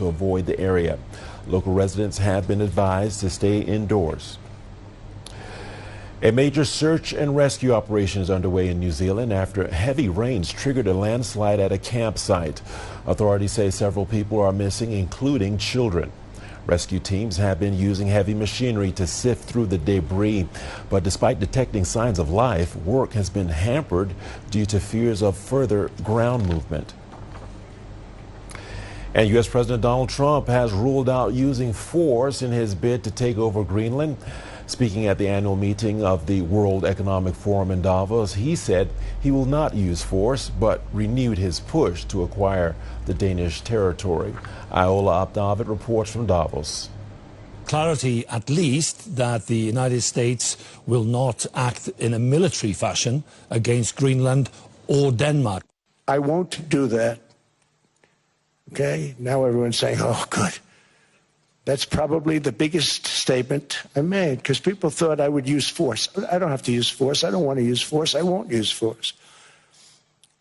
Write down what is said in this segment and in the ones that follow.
to avoid the area. Local residents have been advised to stay indoors. A major search and rescue operation is underway in New Zealand after heavy rains triggered a landslide at a campsite. Authorities say several people are missing, including children. Rescue teams have been using heavy machinery to sift through the debris, but despite detecting signs of life, work has been hampered due to fears of further ground movement. And U.S. President Donald Trump has ruled out using force in his bid to take over Greenland. Speaking at the annual meeting of the World Economic Forum in Davos, he said he will not use force, but renewed his push to acquire the Danish territory. Al-Obeid reports from Davos. Clarity, at least, that the United States will not act in a military fashion against Greenland or Denmark. I won't do that. Okay, now everyone's saying, oh, good. That's probably the biggest statement I made, because people thought I would use force. I don't have to use force. I don't want to use force. I won't use force.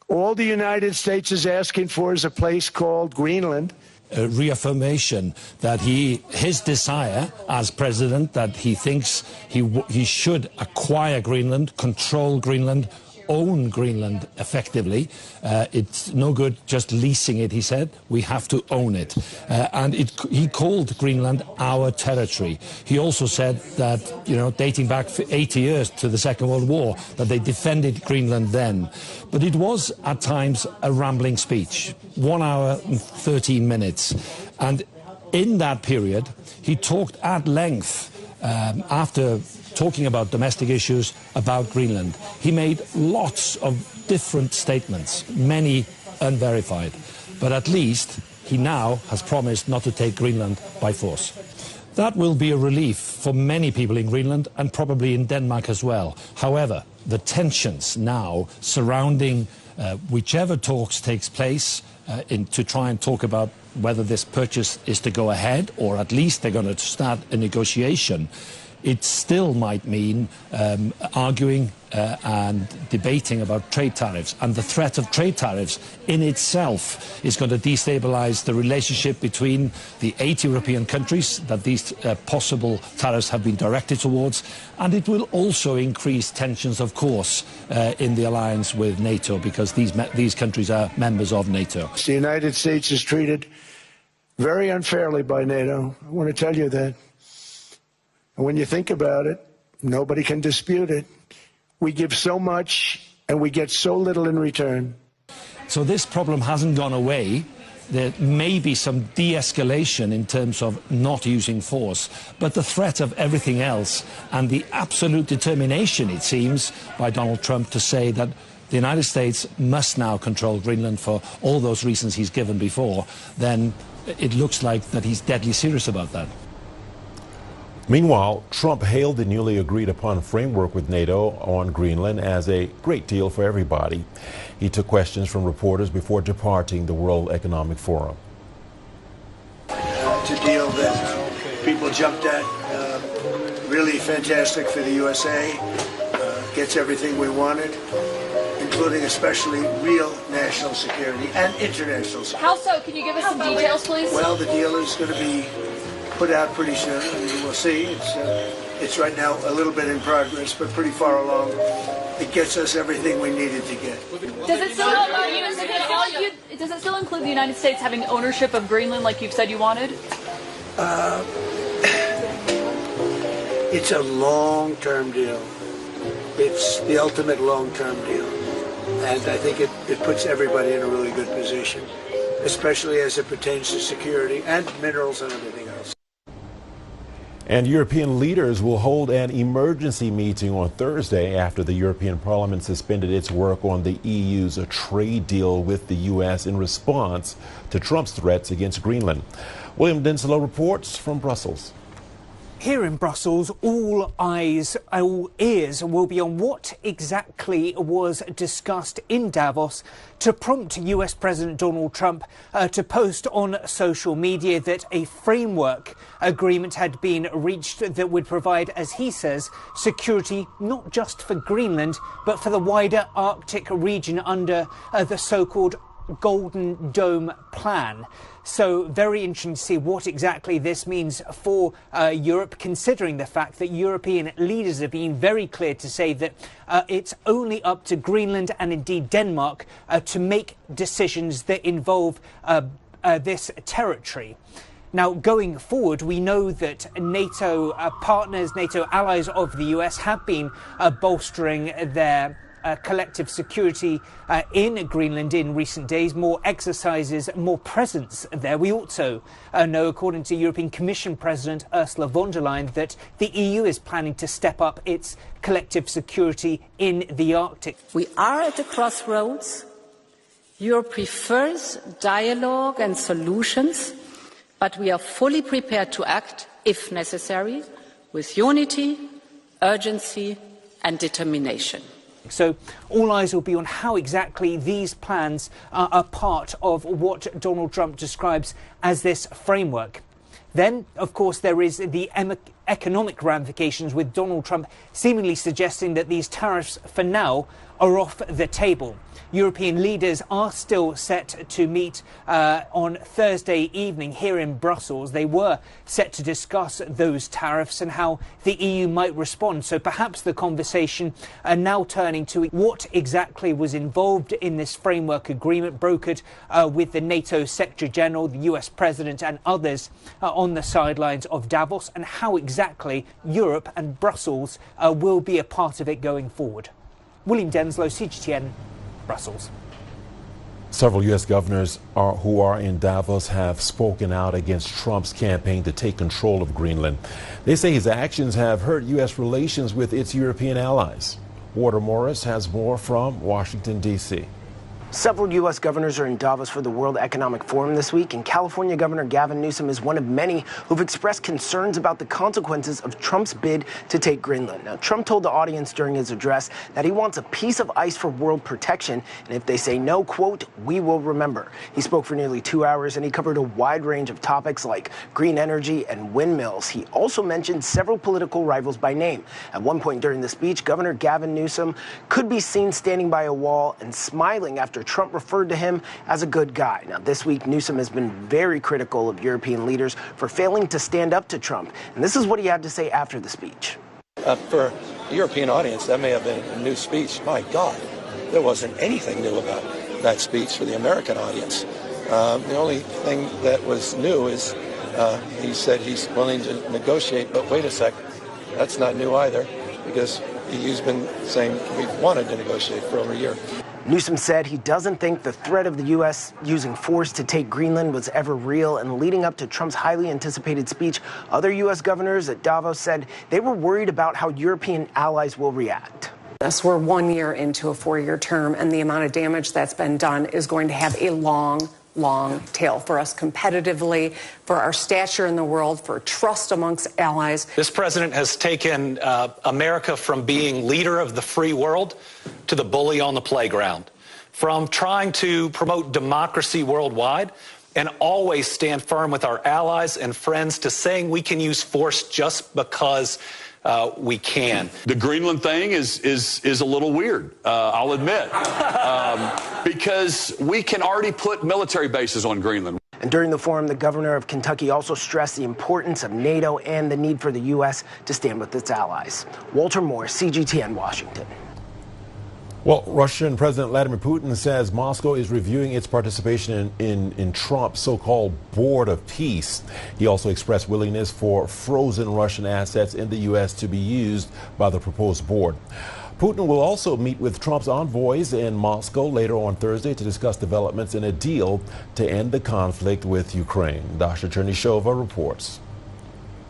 All the United States is asking for is a place called Greenland. A reaffirmation that his desire as president, that he thinks he should acquire Greenland, control Greenland, own Greenland effectively. It's no good just leasing it, he said. We have to own it. And he called Greenland our territory. He also said that, dating back for 80 years to the Second World War, that they defended Greenland then. But it was at times a rambling speech, 1 hour and 13 minutes. And in that period, he talked at length after talking about domestic issues, about Greenland. He made lots of different statements, many unverified, but at least he now has promised not to take Greenland by force. That will be a relief for many people in Greenland and probably in Denmark as well. However, the tensions now surrounding whichever talks takes place to try and talk about whether this purchase is to go ahead, or at least they're going to start a negotiation, it still might mean arguing and debating about trade tariffs. And the threat of trade tariffs in itself is going to destabilize the relationship between the 8 European countries that these possible tariffs have been directed towards. And it will also increase tensions, of course, in the alliance with NATO, because these countries are members of NATO. The United States is treated very unfairly by NATO. I want to tell you that. And when you think about it, nobody can dispute it. We give so much and we get so little in return. So this problem hasn't gone away. There may be some de-escalation in terms of not using force, but the threat of everything else and the absolute determination, it seems, by Donald Trump to say that the United States must now control Greenland for all those reasons he's given before, then it looks like that he's deadly serious about that. Meanwhile, Trump hailed the newly agreed upon framework with NATO on Greenland as a great deal for everybody. He took questions from reporters before departing the World Economic Forum. It's a deal that people jumped at. Really fantastic for the USA. Gets everything we wanted, including especially real national security and international security. How so? Can you give us some details, please? Well, the deal is going to be put out pretty soon. I mean, we'll see. It's right now a little bit in progress, but pretty far along. It gets us everything we needed to get. Does it still include the United States having ownership of Greenland like you've said you wanted? It's a long-term deal. It's the ultimate long-term deal. And I think it puts everybody in a really good position, especially as it pertains to security and minerals and everything else. And European leaders will hold an emergency meeting on Thursday after the European Parliament suspended its work on the EU's trade deal with the U.S. in response to Trump's threats against Greenland. William Denslow reports from Brussels. Here in Brussels, all ears will be on what exactly was discussed in Davos to prompt US President Donald Trump to post on social media that a framework agreement had been reached that would provide, as he says, security not just for Greenland, but for the wider Arctic region under the so-called Golden Dome plan. So very interesting to see what exactly this means for Europe, considering the fact that European leaders have been very clear to say that it's only up to Greenland and indeed Denmark to make decisions that involve this territory. Now, going forward, we know that NATO partners, NATO allies of the US have been bolstering their collective security in Greenland in recent days. More exercises, more presence there. We also know, according to European Commission President Ursula von der Leyen, that the EU is planning to step up its collective security in the Arctic. We are at the crossroads. Europe prefers dialogue and solutions, but we are fully prepared to act, if necessary, with unity, urgency and determination. So all eyes will be on how exactly these plans are part of what Donald Trump describes as this framework. Then, of course, there is the economic ramifications, with Donald Trump seemingly suggesting that these tariffs for now are off the table. European leaders are still set to meet on Thursday evening here in Brussels. They were set to discuss those tariffs and how the EU might respond. So perhaps the conversation now turning to what exactly was involved in this framework agreement brokered with the NATO Secretary General, the US President and others on the sidelines of Davos, and how exactly Europe and Brussels will be a part of it going forward. William Denslow, CGTN, Brussels. Several U.S. governors who are in Davos have spoken out against Trump's campaign to take control of Greenland. They say his actions have hurt U.S. relations with its European allies. Walter Morris has more from Washington, D.C. Several U.S. governors are in Davos for the World Economic Forum this week, and California Governor Gavin Newsom is one of many who've expressed concerns about the consequences of Trump's bid to take Greenland. Now, Trump told the audience during his address that he wants a piece of ice for world protection, and if they say no, quote, we will remember. He spoke for nearly 2 hours, and he covered a wide range of topics like green energy and windmills. He also mentioned several political rivals by name. At one point during the speech, Governor Gavin Newsom could be seen standing by a wall and smiling after Trump referred to him as a good guy. Now, this week, Newsom has been very critical of European leaders for failing to stand up to Trump. And this is what he had to say after the speech. For the European audience, that may have been a new speech. My God, there wasn't anything new about that speech for the American audience. The only thing that was new is he said he's willing to negotiate, but wait a sec, that's not new either, because he's been saying we've wanted to negotiate for over a year. Newsom said he doesn't think the threat of the U.S. using force to take Greenland was ever real, and leading up to Trump's highly anticipated speech, other U.S. governors at Davos said they were worried about how European allies will react. We're 1 year into a 4-year term, and the amount of damage that's been done is going to have a long tail for us competitively, for our stature in the world, for trust amongst allies. This president has taken America from being leader of the free world to the bully on the playground, from trying to promote democracy worldwide and always stand firm with our allies and friends to saying we can use force just because we can. The Greenland thing is a little weird, I'll admit, because we can already put military bases on Greenland. And during the forum, the governor of Kentucky also stressed the importance of NATO and the need for the U.S. to stand with its allies. Walter Moore, CGTN, Washington. Well, Russian President Vladimir Putin says Moscow is reviewing its participation in Trump's so-called Board of Peace. He also expressed willingness for frozen Russian assets in the U.S. to be used by the proposed board. Putin will also meet with Trump's envoys in Moscow later on Thursday to discuss developments in a deal to end the conflict with Ukraine. Dasha Chernyshova reports.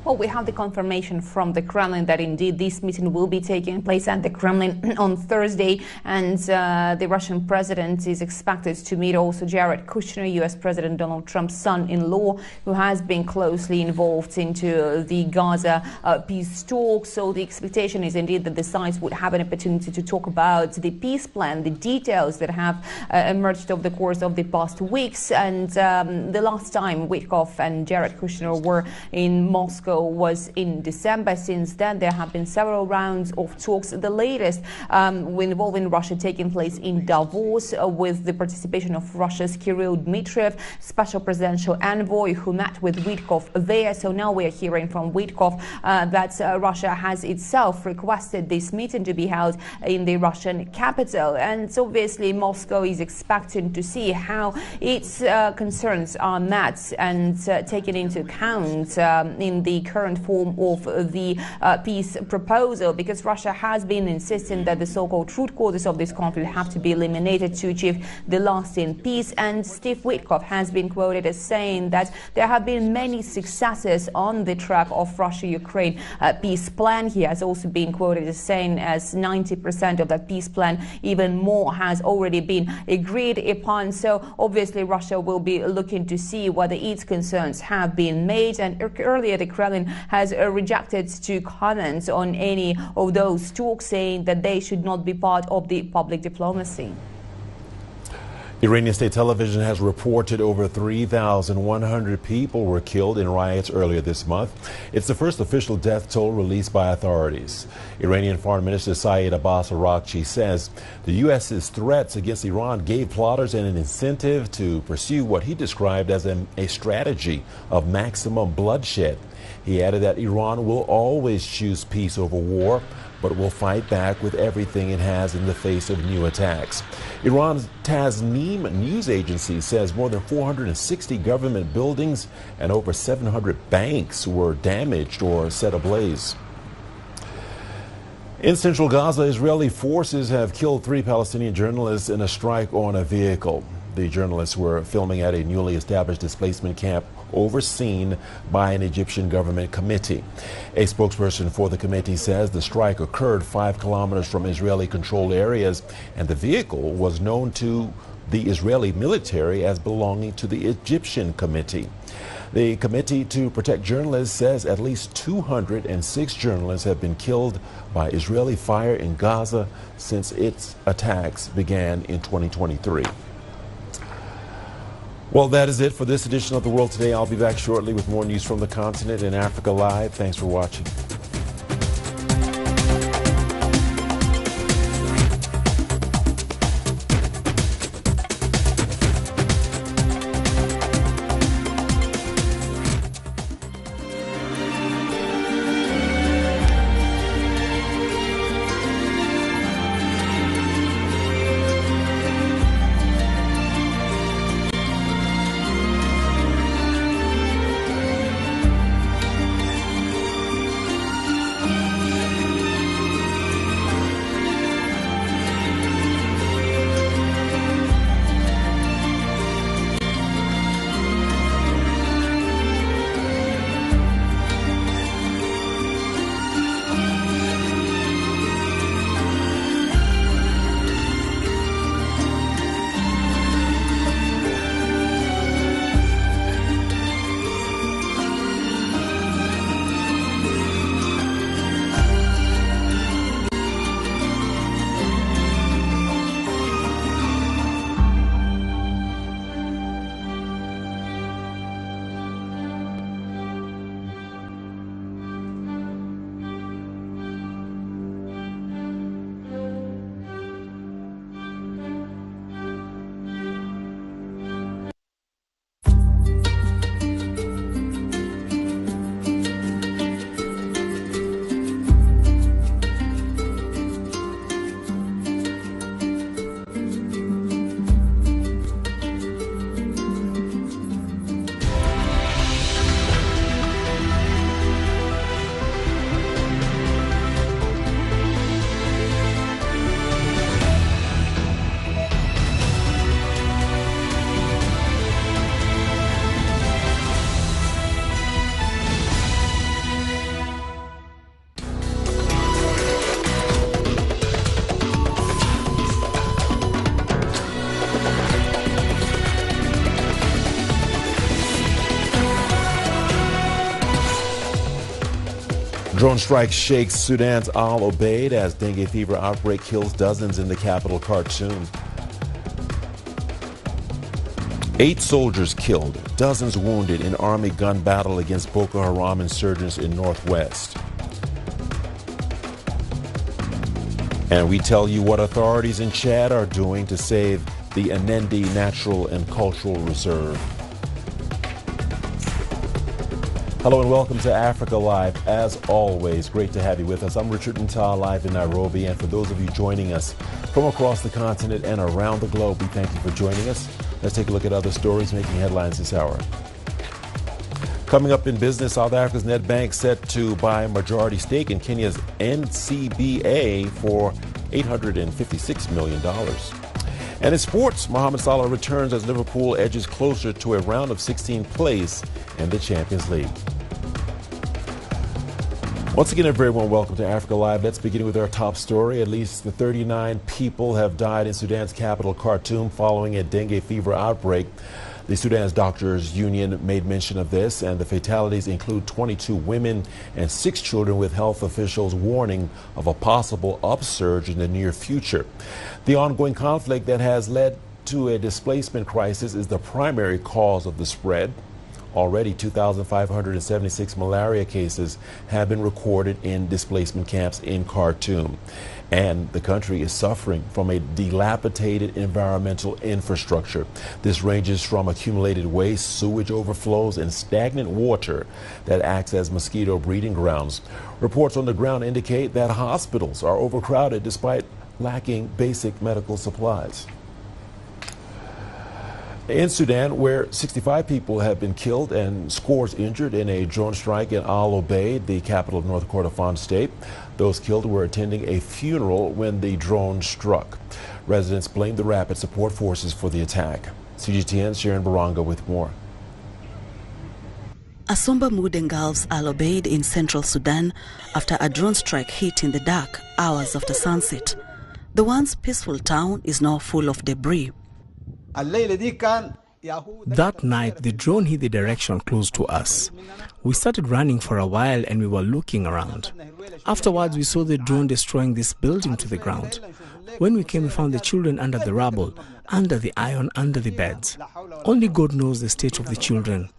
Well, we have the confirmation from the Kremlin that indeed this meeting will be taking place at the Kremlin on Thursday, and the Russian president is expected to meet also Jared Kushner, U.S. President Donald Trump's son-in-law, who has been closely involved into the Gaza peace talks. So the expectation is indeed that the sides would have an opportunity to talk about the peace plan, the details that have emerged over the course of the past weeks. And the last time Witkoff and Jared Kushner were in Moscow Moscow was in December. Since then, there have been several rounds of talks, the latest involving Russia taking place in Davos with the participation of Russia's Kirill Dmitriev, special presidential envoy, who met with Witkoff there. So now we are hearing from Witkoff that Russia has itself requested this meeting to be held in the Russian capital. And obviously Moscow is expecting to see how its concerns are met and taken into account in the current form of the peace proposal, because Russia has been insisting that the so-called root causes of this conflict have to be eliminated to achieve the lasting peace. And Steve Witkoff has been quoted as saying that there have been many successes on the track of Russia-Ukraine peace plan. He has also been quoted as saying as 90% of that peace plan, even more, has already been agreed upon. So obviously Russia will be looking to see whether its concerns have been made. And earlier the Kremlin has rejected to comment on any of those talks, saying that they should not be part of the public diplomacy. Iranian state television has reported over 3,100 people were killed in riots earlier this month. It's the first official death toll released by authorities. Iranian Foreign Minister Saeed Abbas Araghchi says the U.S.'s threats against Iran gave plotters an incentive to pursue what he described as a strategy of maximum bloodshed. He added that Iran will always choose peace over war, but will fight back with everything it has in the face of new attacks. Iran's Tasnim news agency says more than 460 government buildings and over 700 banks were damaged or set ablaze. In central Gaza, Israeli forces have killed 3 Palestinian journalists in a strike on a vehicle. The journalists were filming at a newly established displacement camp overseen by an Egyptian government committee. A spokesperson for the committee says the strike occurred 5 kilometers from Israeli-controlled areas, and the vehicle was known to the Israeli military as belonging to the Egyptian committee. The Committee to Protect Journalists says at least 206 journalists have been killed by Israeli fire in Gaza since its attacks began in 2023. Well, that is it for this edition of The World Today. I'll be back shortly with more news from the continent and Africa Live. Thanks for watching. Drone strike shakes Sudan's Al-Obeid as dengue fever outbreak kills dozens in the capital, Khartoum. 8 soldiers killed, dozens wounded in army gun battle against Boko Haram insurgents in Northwest. And we tell you what authorities in Chad are doing to save the Anendi Natural and Cultural Reserve. Hello and welcome to Africa Live. As always, great to have you with us. I'm Richard Ntal, live in Nairobi. And for those of you joining us from across the continent and around the globe, we thank you for joining us. Let's take a look at other stories making headlines this hour. Coming up in business, South Africa's Nedbank set to buy a majority stake in Kenya's NCBA for $856 million. And in sports, Mohamed Salah returns as Liverpool edges closer to a round of 16 place in the Champions League. Once again, a very warm welcome to Africa Live. Let's begin with our top story. At least 39 people have died in Sudan's capital, Khartoum, following a dengue fever outbreak. The Sudan's Doctors Union made mention of this, and the fatalities include 22 women and 6 children, with health officials warning of a possible upsurge in the near future. The ongoing conflict that has led to a displacement crisis is the primary cause of the spread. Already, 2,576 malaria cases have been recorded in displacement camps in Khartoum. And the country is suffering from a dilapidated environmental infrastructure. This ranges from accumulated waste, sewage overflows, and stagnant water that acts as mosquito breeding grounds. Reports on the ground indicate that hospitals are overcrowded despite lacking basic medical supplies. In Sudan, where 65 people have been killed and scores injured in a drone strike in Al-Obeid, the capital of North Kordofan state, those killed were attending a funeral when the drone struck. Residents blame the rapid support forces for the attack. CGTN Sharon Baranga with more. A somber mood engulfs Al-Obeid in central Sudan after a drone strike hit in the dark hours after sunset. The once peaceful town is now full of debris. That night, the drone hit the direction close to us. We started running for a while and we were looking around. Afterwards, we saw the drone destroying this building to the ground. When we came, we found the children under the rubble, under the iron, under the beds. Only God knows the state of the children.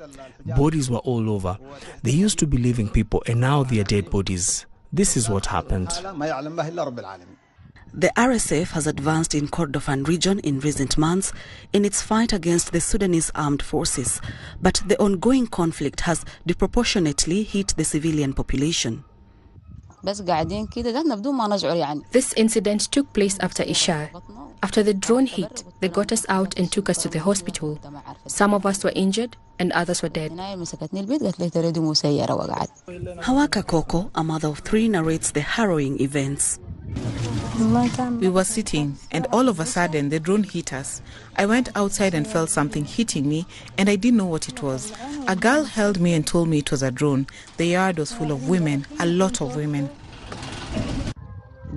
Bodies were all over. They used to be living people and now they are dead bodies. This is what happened. The RSF has advanced in Kordofan region in recent months in its fight against the Sudanese armed forces, but the ongoing conflict has disproportionately hit the civilian population. This incident took place after Isha. After the drone hit, they got us out and took us to the hospital. Some of us were injured and others were dead. Hawaka Koko, a mother of 3, narrates the harrowing events. We were sitting and all of a sudden the drone hit us. I went outside and felt something hitting me and I didn't know what it was. A girl held me and told me it was a drone. The yard was full of women, a lot of women.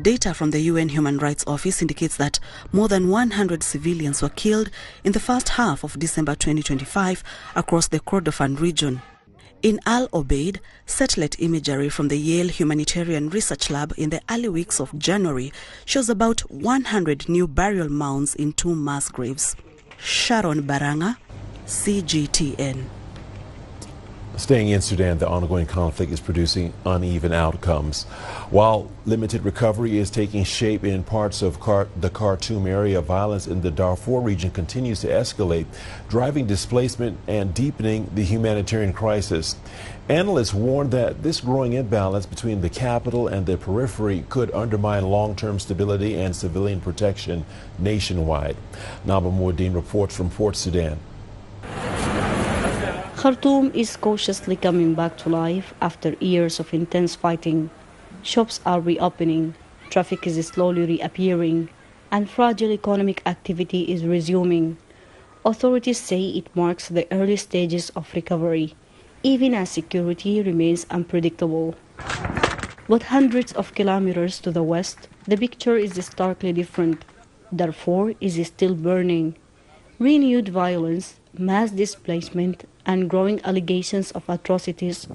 Data from the UN Human Rights Office indicates that more than 100 civilians were killed in the first half of December 2025 across the Kordofan region. In Al-Obeid, satellite imagery from the Yale Humanitarian Research Lab in the early weeks of January shows about 100 new burial mounds in 2 mass graves. Sharon Baranga, CGTN. Staying in Sudan, the ongoing conflict is producing uneven outcomes. While limited recovery is taking shape in parts of the Khartoum area, violence in the Darfur region continues to escalate, driving displacement and deepening the humanitarian crisis. Analysts warn that this growing imbalance between the capital and the periphery could undermine long-term stability and civilian protection nationwide. Naba Muaddin reports from Port Sudan. Khartoum is cautiously coming back to life after years of intense fighting. Shops are reopening, traffic is slowly reappearing, and fragile economic activity is resuming. Authorities say it marks the early stages of recovery, even as security remains unpredictable. But hundreds of kilometers to the west, the picture is starkly different. Darfur is still burning. Renewed violence, mass displacement, and growing allegations of atrocities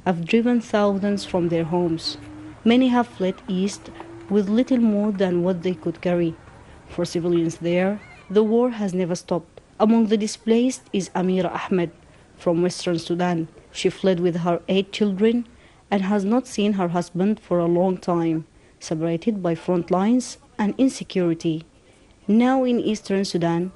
have driven thousands from their homes. Many have fled east with little more than what they could carry. For civilians there, the war has never stopped. Among the displaced is Amira Ahmed from Western Sudan. She fled with her 8 children and has not seen her husband for a long time, separated by front lines and insecurity. Now in Eastern Sudan,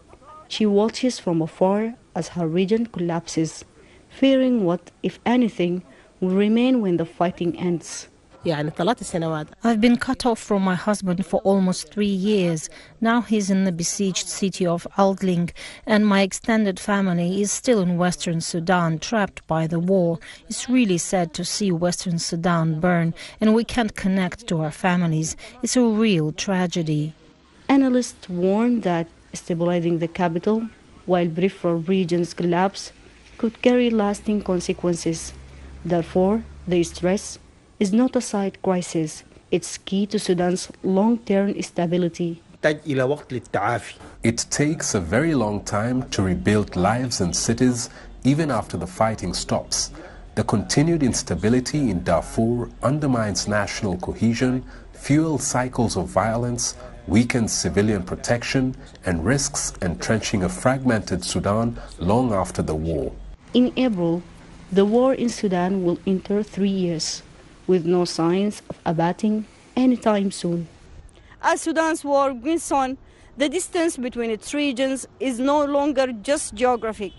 she watches from afar as her region collapses, fearing what, if anything, will remain when the fighting ends. I've been cut off from my husband for almost 3 years. Now he's in the besieged city of Al-Obeid, and my extended family is still in Western Sudan, trapped by the war. It's really sad to see Western Sudan burn, and we can't connect to our families. It's a real tragedy. Analysts warn that stabilizing the capital, while peripheral regions collapse, could carry lasting consequences. Therefore, the stress is not a side crisis. It's key to Sudan's long-term stability. It takes a very long time to rebuild lives and cities even after the fighting stops. The continued instability in Darfur undermines national cohesion, fuels cycles of violence, weakens civilian protection, and risks entrenching a fragmented Sudan long after the war. In April, the war in Sudan will enter 3 years, with no signs of abating anytime soon. As Sudan's war goes on, the distance between its regions is no longer just geographic.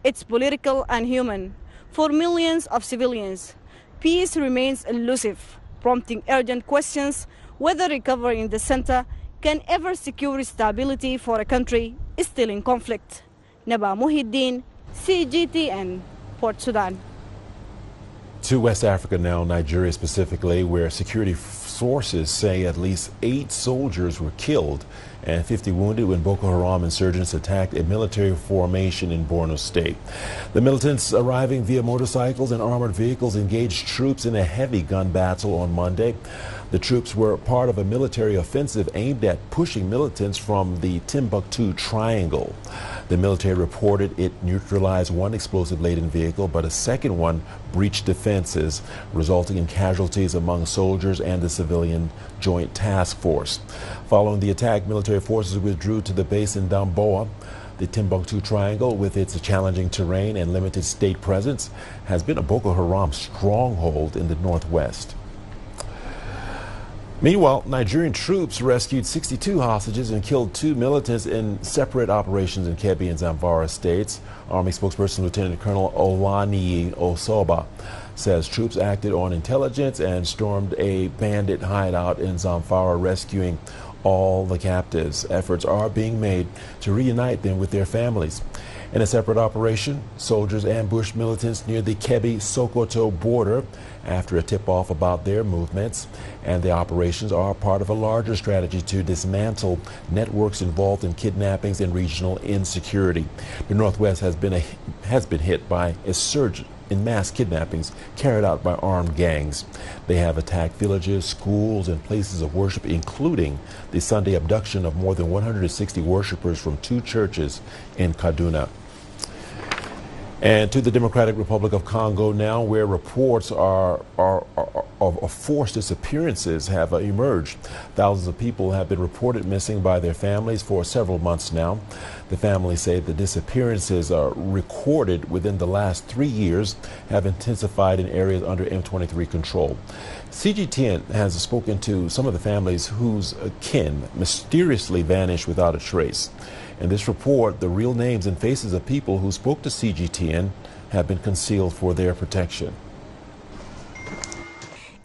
It's political and human. For millions of civilians, peace remains elusive, prompting urgent questions whether recovery in the center can ever secure stability for a country still in conflict. Naba Muhyiddin, CGTN, Port Sudan. To West Africa now, Nigeria specifically, where security sources say at least 8 soldiers were killed and 50 wounded when Boko Haram insurgents attacked a military formation in Borno State. The militants, arriving via motorcycles and armored vehicles, engaged troops in a heavy gun battle on Monday. The troops were part of a military offensive aimed at pushing militants from the Timbuktu Triangle. The military reported it neutralized one explosive-laden vehicle, but a second one breached defenses, resulting in casualties among soldiers and the civilian joint task force. Following the attack, military forces withdrew to the base in Damboa. The Timbuktu Triangle, with its challenging terrain and limited state presence, has been a Boko Haram stronghold in the northwest. Meanwhile, Nigerian troops rescued 62 hostages and killed 2 militants in separate operations in Kebbi and Zamfara states. Army spokesperson Lieutenant Colonel Olaniyi Osoba says troops acted on intelligence and stormed a bandit hideout in Zamfara, rescuing all the captives. Efforts are being made to reunite them with their families. In a separate operation, soldiers ambushed militants near the Kebbi-Sokoto border after a tip-off about their movements, and the operations are part of a larger strategy to dismantle networks involved in kidnappings and regional insecurity. The Northwest has been hit by a surge in mass kidnappings carried out by armed gangs. They have attacked villages, schools, and places of worship, including the Sunday abduction of more than 160 worshipers from 2 churches in Kaduna. And to the Democratic Republic of Congo now, where reports of forced disappearances have emerged. Thousands of people have been reported missing by their families for several months now. The families say the disappearances recorded within the last 3 years have intensified in areas under M23 control. CGTN has spoken to some of the families whose kin mysteriously vanished without a trace. In this report, the real names and faces of people who spoke to CGTN have been concealed for their protection.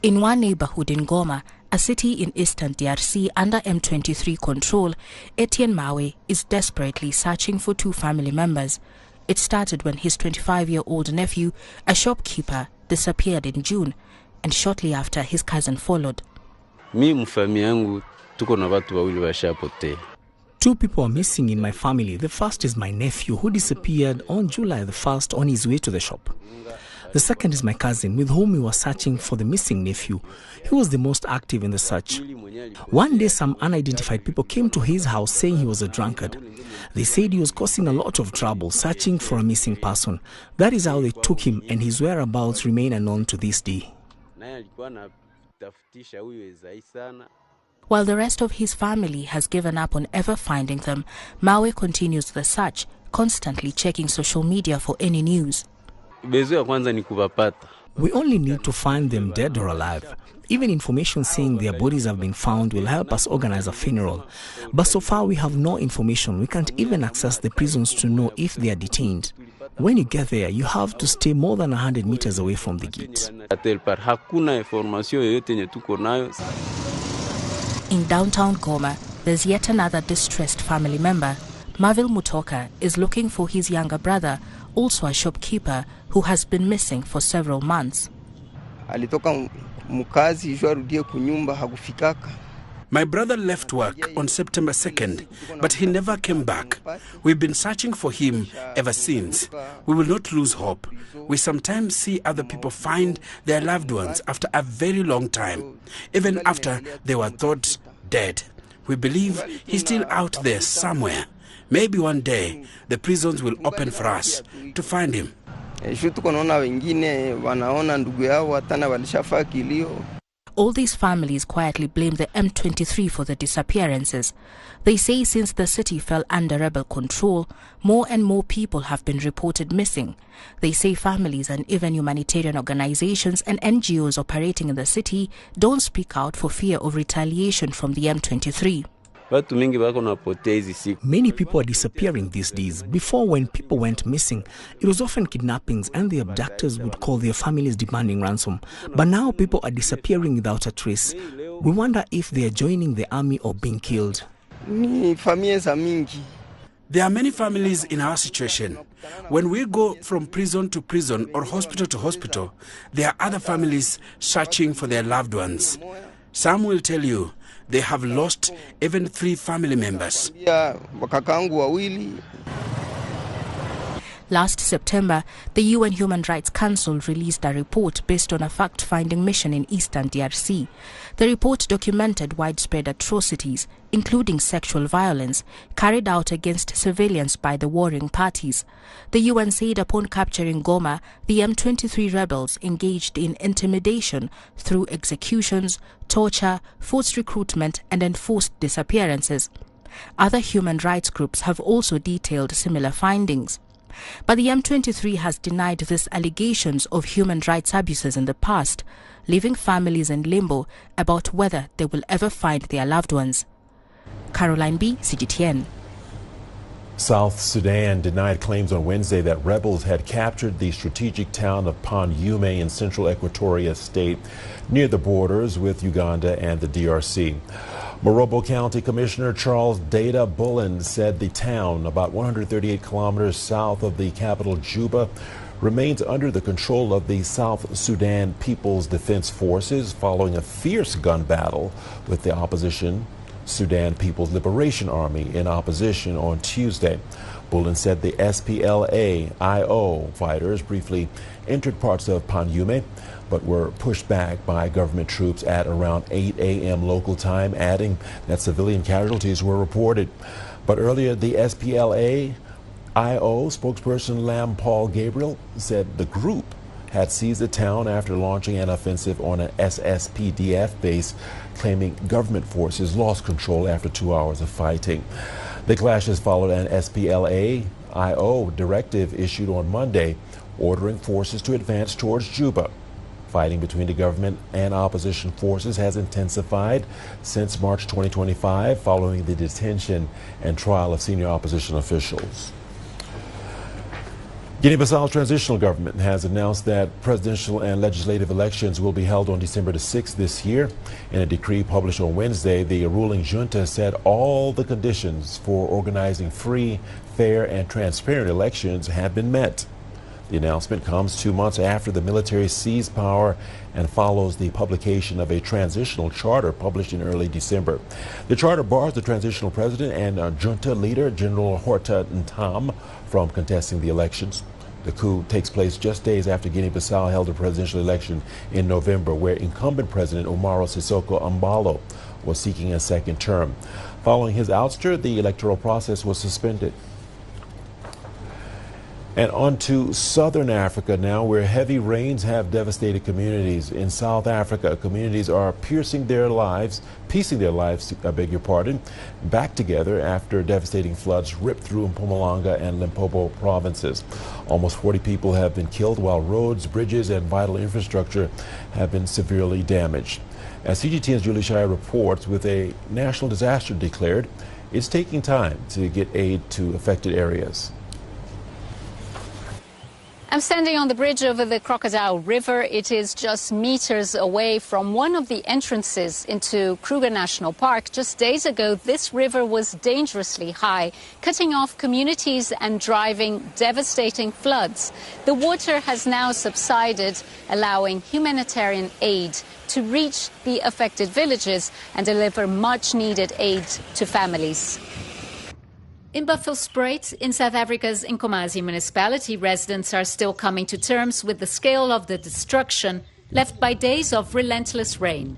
In one neighborhood in Goma, a city in eastern DRC under M23 control, Etienne Mawe is desperately searching for 2 family members. It started when his 25-year-old nephew, a shopkeeper, disappeared in June, and shortly after his cousin followed. 2 people are missing in my family. The first is my nephew, who disappeared on July the 1st on his way to the shop. The second is my cousin, with whom we were searching for the missing nephew. He was the most active in the search. One day, some unidentified people came to his house saying he was a drunkard. They said he was causing a lot of trouble, searching for a missing person. That is how they took him, and his whereabouts remain unknown to this day. While the rest of his family has given up on ever finding them, Mawe continues the search, constantly checking social media for any news. We only need to find them dead or alive. Even information saying their bodies have been found will help us organize a funeral. But so far we have no information. We can't even access the prisons to know if they are detained. When you get there, you have to stay more than 100 meters away from the gate. In downtown Goma, there's yet another distressed family member. Mavil Mutoka is looking for his younger brother, also a shopkeeper, who has been missing for several months. My brother left work on September 2nd, but he never came back. We've been searching for him ever since. We will not lose hope. We sometimes see other people find their loved ones after a very long time, even after they were thought dead. We believe he's still out there somewhere. Maybe one day the prisons will open for us to find him. All these families quietly blame the M23 for the disappearances. They say since the city fell under rebel control, more and more people have been reported missing. They say families and even humanitarian organizations and NGOs operating in the city don't speak out for fear of retaliation from the M23. Many people are disappearing these days. Before, when people went missing, it was often kidnappings and the abductors would call their families demanding ransom. But now people are disappearing without a trace. We wonder if they are joining the army or being killed. There are many families in our situation. When we go from prison to prison or hospital to hospital, there are other families searching for their loved ones. Some will tell you they have lost even 3 family members. Last September, the UN Human Rights Council released a report based on a fact-finding mission in eastern DRC. The report documented widespread atrocities, including sexual violence, carried out against civilians by the warring parties. The UN said upon capturing Goma, the M23 rebels engaged in intimidation through executions, torture, forced recruitment, and enforced disappearances. Other human rights groups have also detailed similar findings. But the M23 has denied these allegations of human rights abuses in the past, leaving families in limbo about whether they will ever find their loved ones. Caroline B., CGTN. South Sudan denied claims on Wednesday that rebels had captured the strategic town of Panyume in central Equatoria State near the borders with Uganda and the DRC. Morobo County Commissioner Charles Data Bullen said the town, about 138 kilometers south of the capital Juba, remains under the control of the South Sudan People's Defense Forces following a fierce gun battle with the opposition Sudan People's Liberation Army in opposition on Tuesday. Bullen said the SPLA-IO fighters briefly entered parts of Panyume, but were pushed back by government troops at around 8 a.m. local time, adding that civilian casualties were reported. But earlier, the SPLA-IO spokesperson Lam Paul Gabriel said the group had seized the town after launching an offensive on an SSPDF base, claiming government forces lost control after 2 hours of fighting. The clashes followed an SPLA-IO directive issued on Monday, ordering forces to advance towards Juba. Fighting between the government and opposition forces has intensified since March 2025 following the detention and trial of senior opposition officials. Guinea-Bissau's transitional government has announced that presidential and legislative elections will be held on December the 6th this year. In a decree published on Wednesday, the ruling junta said all the conditions for organizing free, fair, and transparent elections have been met. The announcement comes 2 months after the military seized power and follows the publication of a transitional charter published in early December. The charter bars the transitional president and junta leader, General Horta Ntam, from contesting the elections. The coup takes place just days after Guinea-Bissau held a presidential election in November, where incumbent President Umaro Sissoco Embalo was seeking a second term. Following his ouster, the electoral process was suspended. And on to southern Africa now, where heavy rains have devastated communities. In South Africa, communities are piecing their lives, back together after devastating floods ripped through Mpumalanga and Limpopo provinces. Almost 40 people have been killed, while roads, bridges, and vital infrastructure have been severely damaged. As CGTN's Julie Shire reports, with a national disaster declared, it's taking time to get aid to affected areas. I'm standing on the bridge over the Crocodile River. It is just meters away from one of the entrances into Kruger National Park. Just days ago, this river was dangerously high, cutting off communities and driving devastating floods. The water has now subsided, allowing humanitarian aid to reach the affected villages and deliver much-needed aid to families. In Buffelspoort, in South Africa's Nkomazi municipality, residents are still coming to terms with the scale of the destruction left by days of relentless rain.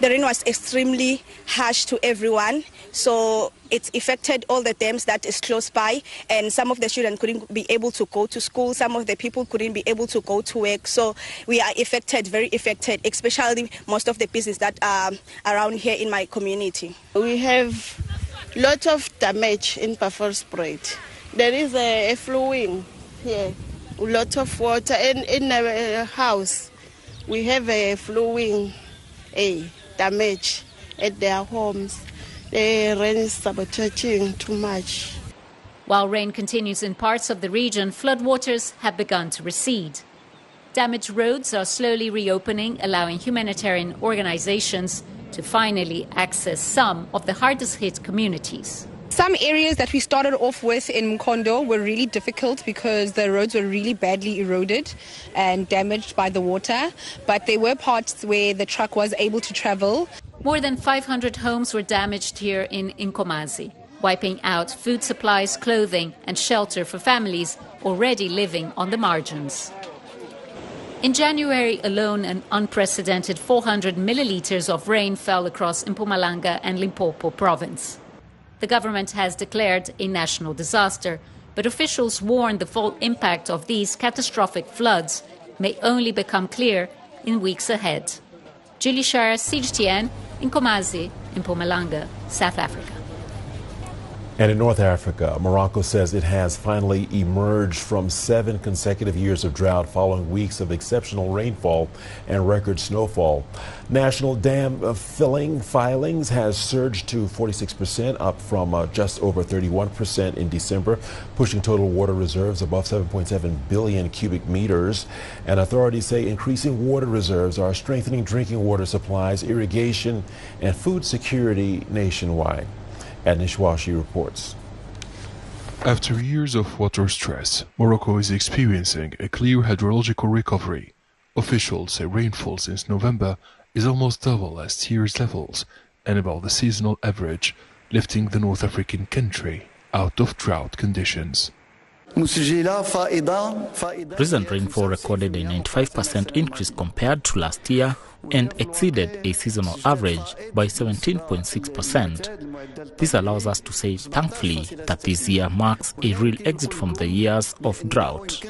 The rain was extremely harsh to everyone, so it affected all the dams that is close by, and some of the children couldn't be able to go to school, some of the people couldn't be able to go to work, so we are affected, very affected, especially most of the business that are around here in my community. We have lot of damage in Buffelspoort. There is a flowing here, a lot of water in our house. We have a flowing damage at their homes. The rain is sabotaging too much. While rain continues in parts of the region, floodwaters have begun to recede. Damaged roads are slowly reopening, allowing humanitarian organizations to finally access some of the hardest hit communities. Some areas that we started off with in Mkondo were really difficult because the roads were really badly eroded and damaged by the water, but there were parts where the truck was able to travel. More than 500 homes were damaged here in Nkomazi, wiping out food supplies, clothing and shelter for families already living on the margins. In January alone, an unprecedented 400 milliliters of rain fell across Mpumalanga and Limpopo province. The government has declared a national disaster, but officials warn the full impact of these catastrophic floods may only become clear in weeks ahead. Julie Shire, CGTN, Nkomazi, Mpumalanga, South Africa. And in North Africa, Morocco says it has finally emerged from 7 consecutive years of drought following weeks of exceptional rainfall and record snowfall. National dam filings has surged to 46%, up from just over 31% in December, pushing total water reserves above 7.7 billion cubic meters. And authorities say increasing water reserves are strengthening drinking water supplies, irrigation, and food security nationwide. Nishwashi reports. After years of water stress, Morocco is experiencing a clear hydrological recovery. Officials say rainfall since November is almost double last year's levels and above the seasonal average, lifting the North African country out of drought conditions. Recent rainfall recorded a 95% increase compared to last year and exceeded a seasonal average by 17.6%. This allows us to say, thankfully, that this year marks a real exit from the years of drought.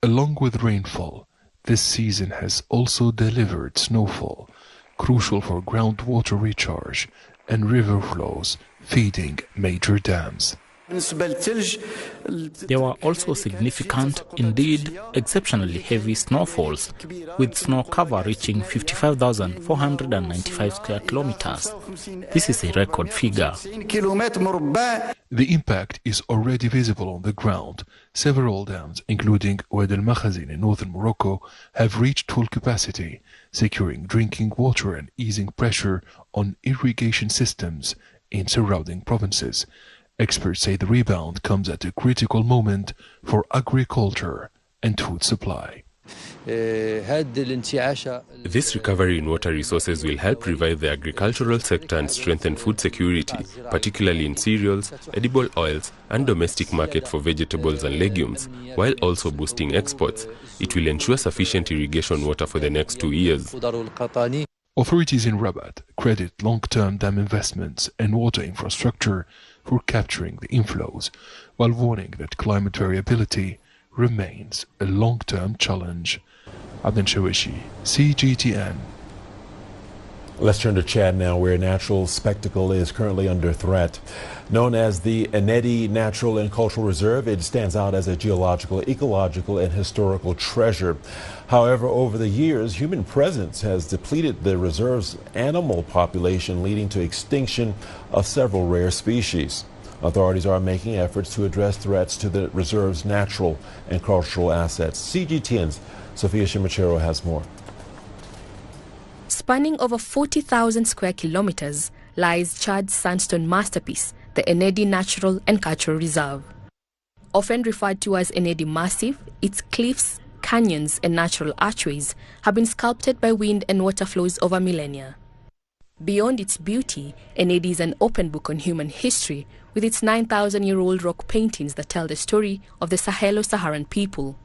Along with rainfall, this season has also delivered snowfall, crucial for groundwater recharge and river flows, feeding major dams. There were also significant, indeed exceptionally heavy snowfalls, with snow cover reaching 55,495 square kilometers. This is a record figure. The impact is already visible on the ground. Several dams, including Oued El Makhazin in northern Morocco, have reached full capacity, securing drinking water and easing pressure on irrigation systems in surrounding provinces. Experts say the rebound comes at a critical moment for agriculture and food supply. This recovery in water resources will help revive the agricultural sector and strengthen food security, particularly in cereals, edible oils, and domestic market for vegetables and legumes, while also boosting exports. It will ensure sufficient irrigation water for the next 2 years. Authorities in Rabat credit long-term dam investments and water infrastructure for capturing the inflows, while warning that climate variability remains a long-term challenge. Adnan Shawishi, CGTN. Let's turn to Chad now, where a natural spectacle is currently under threat. Known as the Enedi Natural and Cultural Reserve, it stands out as a geological, ecological, and historical treasure. However, over the years, human presence has depleted the reserve's animal population, leading to extinction of several rare species. Authorities are making efforts to address threats to the reserve's natural and cultural assets. CGTN's Sophia Shimachero has more. Spanning over 40,000 square kilometers lies Chad's sandstone masterpiece, the Enedi Natural and Cultural Reserve. Often referred to as Enedi Massif, its cliffs, canyons and natural archways have been sculpted by wind and water flows over millennia. Beyond its beauty, Enedi is an open book on human history, with its 9,000-year-old rock paintings that tell the story of the Sahelo-Saharan people.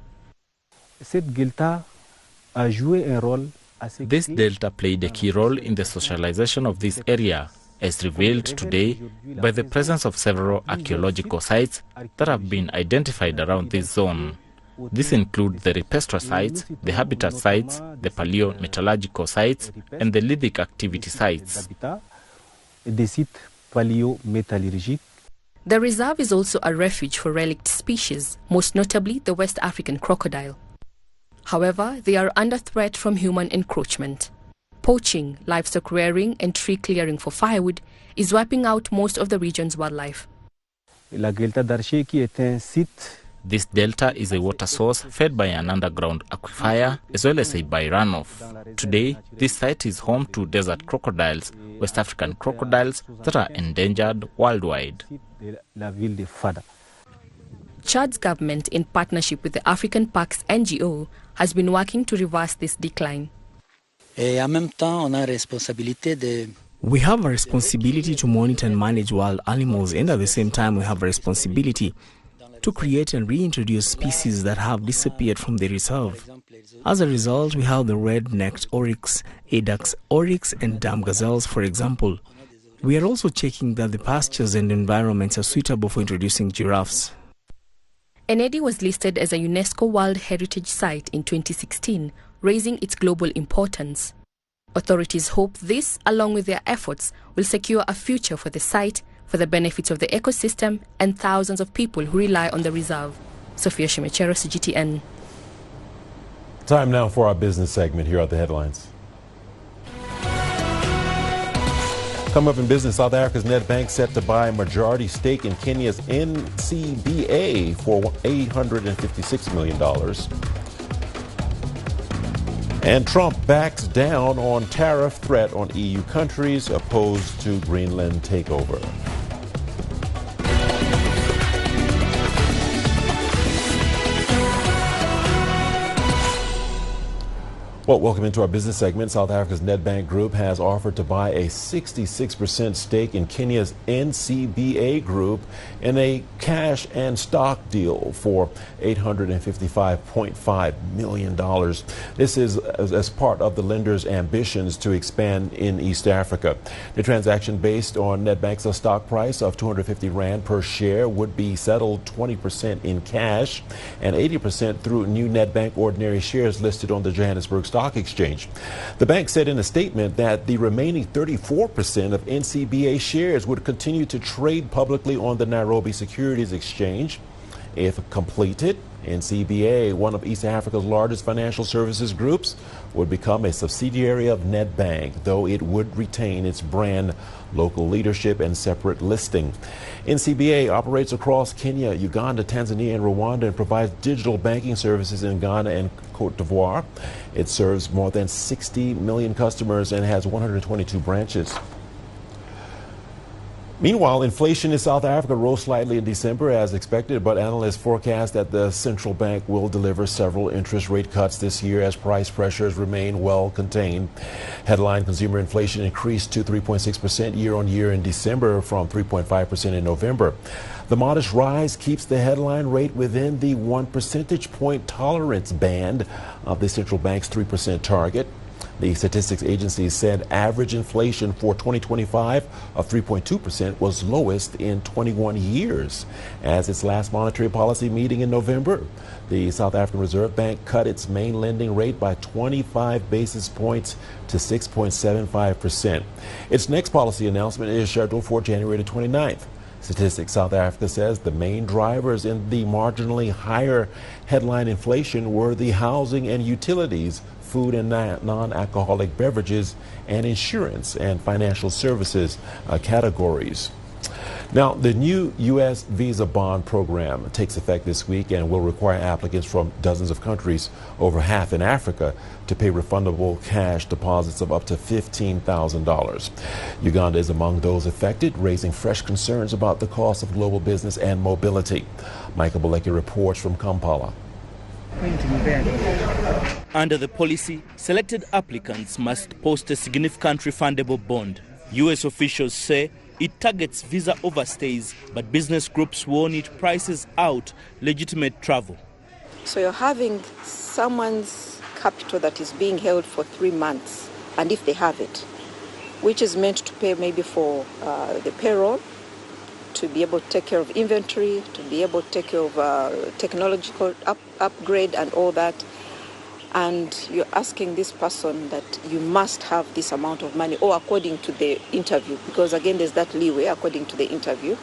This delta played a key role in the socialization of this area, as revealed today by the presence of several archaeological sites that have been identified around this zone. These include the rupestre sites, the habitat sites, the paleo-metallurgical sites, and the lithic activity sites. The reserve is also a refuge for relict species, most notably the West African crocodile. However, they are under threat from human encroachment. Poaching, livestock rearing, and tree clearing for firewood is wiping out most of the region's wildlife. This delta is a water source fed by an underground aquifer as well as a by runoff. Today, this site is home to desert crocodiles, West African crocodiles that are endangered worldwide. Chad's government, in partnership with the African Parks NGO, has been working to reverse this decline. We have a responsibility to monitor and manage wild animals, and at the same time we have a responsibility to create and reintroduce species that have disappeared from the reserve. As a result, we have the red-necked oryx, Aedax oryx, and dam gazelles, for example. We are also checking that the pastures and environments are suitable for introducing giraffes. Enedi was listed as a UNESCO World Heritage Site in 2016, raising its global importance. Authorities hope this, along with their efforts, will secure a future for the site, for the benefits of the ecosystem and thousands of people who rely on the reserve. Sophia Shimachero, CGTN. Time now for our business segment. Here are the headlines. Come up in business, South Africa's Nedbank set to buy a majority stake in Kenya's NCBA for $856 million. And Trump backs down on tariff threat on EU countries opposed to Greenland takeover. Well, welcome into our business segment. South Africa's Nedbank Group has offered to buy a 66% stake in Kenya's NCBA Group in a cash and stock deal for $855.5 million. This is as part of the lender's ambitions to expand in East Africa. The transaction, based on Nedbank's stock price of 250 Rand per share, would be settled 20% in cash and 80% through new Nedbank ordinary shares listed on the Johannesburg Stock Exchange. The bank said in a statement that the remaining 34% of NCBA shares would continue to trade publicly on the Nairobi Securities Exchange. If completed, NCBA, one of East Africa's largest financial services groups, would become a subsidiary of Nedbank, though it would retain its brand, local leadership, and separate listing. NCBA operates across Kenya, Uganda, Tanzania, and Rwanda, and provides digital banking services in Ghana and Cote d'Ivoire. It serves more than 60 million customers and has 122 branches. Meanwhile, inflation in South Africa rose slightly in December as expected, but analysts forecast that the central bank will deliver several interest rate cuts this year as price pressures remain well contained. Headline consumer inflation increased to 3.6% year-on-year in December from 3.5% in November. The modest rise keeps the headline rate within the 1 percentage point tolerance band of the central bank's 3% target. The statistics agency said average inflation for 2025 of 3.2% was lowest in 21 years. As its last monetary policy meeting in November, the South African Reserve Bank cut its main lending rate by 25 basis points to 6.75%. Its next policy announcement is scheduled for January the 29th. Statistics South Africa says the main drivers in the marginally higher headline inflation were the housing and utilities, food and non-alcoholic beverages, and insurance and financial services categories. Now, the new U.S. visa bond program takes effect this week and will require applicants from dozens of countries, over half in Africa, to pay refundable cash deposits of up to $15,000. Uganda is among those affected, raising fresh concerns about the cost of global business and mobility. Michael Baleki reports from Kampala. Under the policy, selected applicants must post a significant refundable bond. U.S. officials say it targets visa overstays, but business groups warn it prices out legitimate travel. So you're having someone's capital that is being held for 3 months, and if they have it, which is meant to pay maybe for the payroll, to be able to take care of inventory, to be able to take care of technological upgrade and all that. And you're asking this person that you must have this amount of money, or according to the interview, because again there's that leeway according to the interview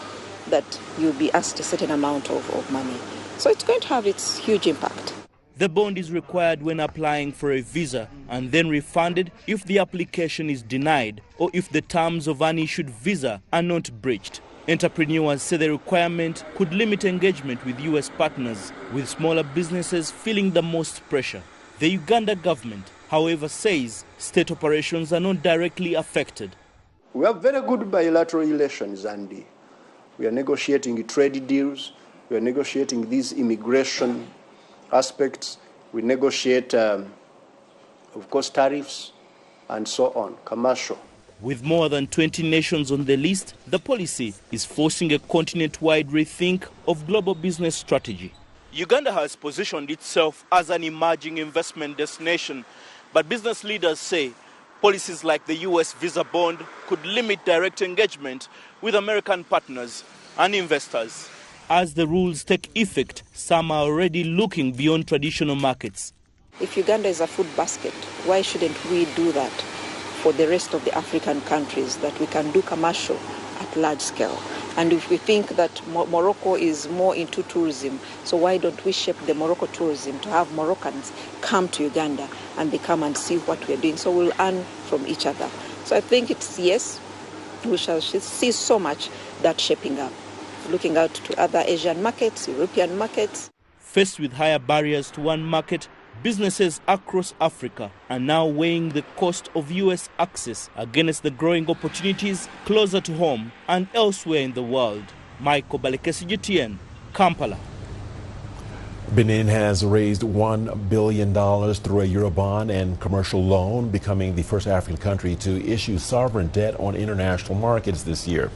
that you'll be asked a certain amount of money. So it's going to have its huge impact. The bond is required when applying for a visa and then refunded if the application is denied or if the terms of an issued visa are not breached. Entrepreneurs say the requirement could limit engagement with U.S. partners, with smaller businesses feeling the most pressure. The Uganda government, however, says state operations are not directly affected. We have very good bilateral relations, and we are negotiating trade deals. We are negotiating these immigration aspects. We negotiate, of course, tariffs and so on, commercial. With more than 20 nations on the list, the policy is forcing a continent-wide rethink of global business strategy. Uganda has positioned itself as an emerging investment destination, but business leaders say policies like the U.S. visa bond could limit direct engagement with American partners and investors. As the rules take effect, some are already looking beyond traditional markets. If Uganda is a food basket, why shouldn't we do that for the rest of the African countries, that we can do commercial at large scale? And if we think that Morocco is more into tourism, so why don't we shape the Morocco tourism to have Moroccans come to Uganda and they come and see what we're doing, so we'll earn from each other. So I think it's yes, we shall see so much that shaping up, looking out to other Asian markets, European markets. Faced with higher barriers to one market, businesses across Africa are now weighing the cost of U.S. access against the growing opportunities closer to home and elsewhere in the world. Michael Baleke, CGTN, Kampala. Benin has raised $1 billion through a Eurobond and commercial loan, becoming the first African country to issue sovereign debt on international markets this year.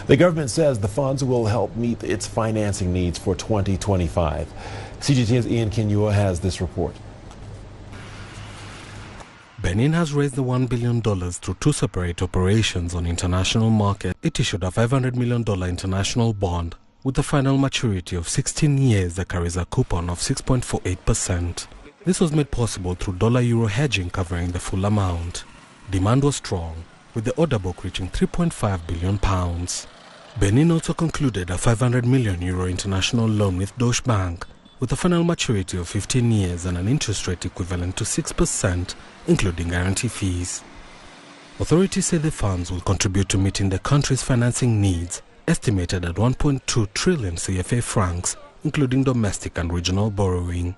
The government says the funds will help meet its financing needs for 2025. CGTN's Ian Kinyua has this report. Benin has raised the $1 billion through two separate operations on international market. It issued a $500 million international bond with a final maturity of 16 years that carries a coupon of 6.48%. This was made possible through dollar-euro hedging covering the full amount. Demand was strong, with the order book reaching £3.5 billion. Benin also concluded a €500 million international loan with Deutsche Bank, with a final maturity of 15 years and an interest rate equivalent to 6%, including guarantee fees. Authorities say the funds will contribute to meeting the country's financing needs, estimated at 1.2 trillion CFA francs, including domestic and regional borrowing.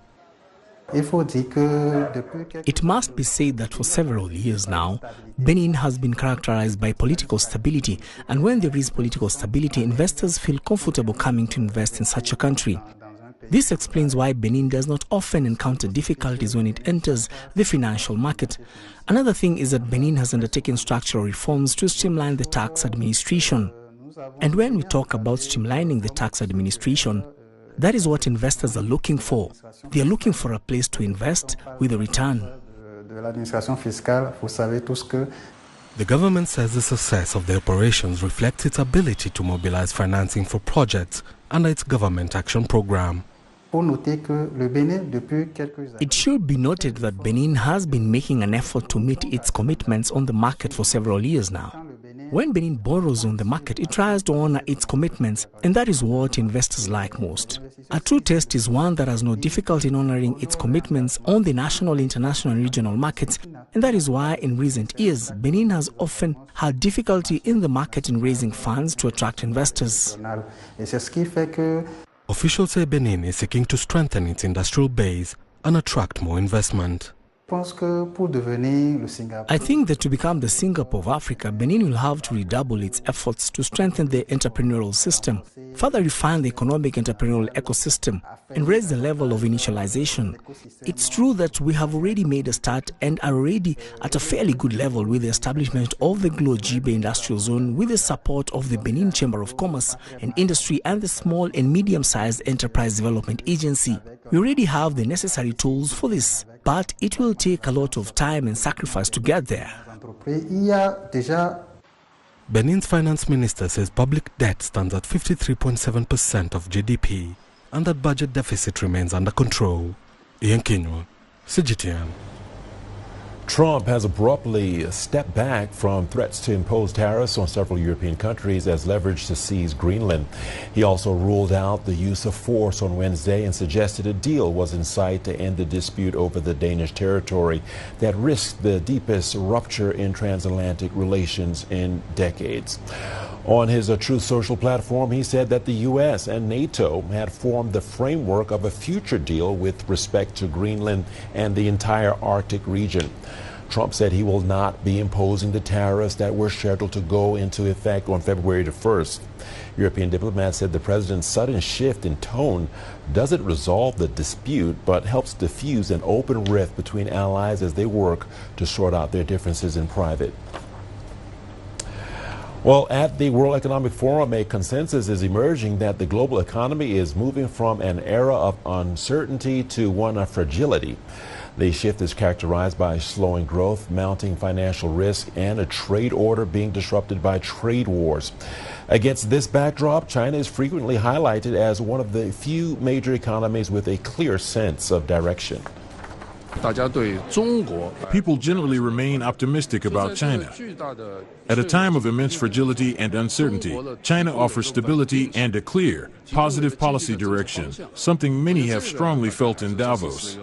It must be said that for several years now, Benin has been characterized by political stability, and when there is political stability, investors feel comfortable coming to invest in such a country. This explains why Benin does not often encounter difficulties when it enters the financial market. Another thing is that Benin has undertaken structural reforms to streamline the tax administration. And when we talk about streamlining the tax administration, that is what investors are looking for. They are looking for a place to invest with a return. The government says the success of the operations reflects its ability to mobilize financing for projects under its government action program. It should be noted that Benin has been making an effort to meet its commitments on the market for several years now. When Benin borrows on the market, it tries to honor its commitments, and that is what investors like most. A true test is one that has no difficulty in honoring its commitments on the national, international, and regional markets, and that is why in recent years, Benin has often had difficulty in the market in raising funds to attract investors. Officials say Benin is seeking to strengthen its industrial base and attract more investment. I think that to become the Singapore of Africa, Benin will have to redouble its efforts to strengthen the entrepreneurial system, further refine the economic entrepreneurial ecosystem, and raise the level of initialization. It's true that we have already made a start and are already at a fairly good level with the establishment of the Glo-Jibe Industrial Zone with the support of the Benin Chamber of Commerce and Industry and the Small and Medium-Sized Enterprise Development Agency. We already have the necessary tools for this, but it will take a lot of time and sacrifice to get there. Benin's finance minister says public debt stands at 53.7% of GDP and that budget deficit remains under control. Ian Kinyo, CGTN. Trump has abruptly stepped back from threats to impose tariffs on several European countries as leverage to seize Greenland. He also ruled out the use of force on Wednesday and suggested a deal was in sight to end the dispute over the Danish territory that risked the deepest rupture in transatlantic relations in decades. On his Truth Social platform, he said that the U.S. and NATO had formed the framework of a future deal with respect to Greenland and the entire Arctic region. Trump said he will not be imposing the tariffs that were scheduled to go into effect on February the 1st. European diplomats said the president's sudden shift in tone doesn't resolve the dispute, but helps diffuse an open rift between allies as they work to sort out their differences in private. Well, at the World Economic Forum, a consensus is emerging that the global economy is moving from an era of uncertainty to one of fragility. The shift is characterized by slowing growth, mounting financial risk, and a trade order being disrupted by trade wars. Against this backdrop, China is frequently highlighted as one of the few major economies with a clear sense of direction. People generally remain optimistic about China. At a time of immense fragility and uncertainty, China offers stability and a clear, positive policy direction, something many have strongly felt in Davos.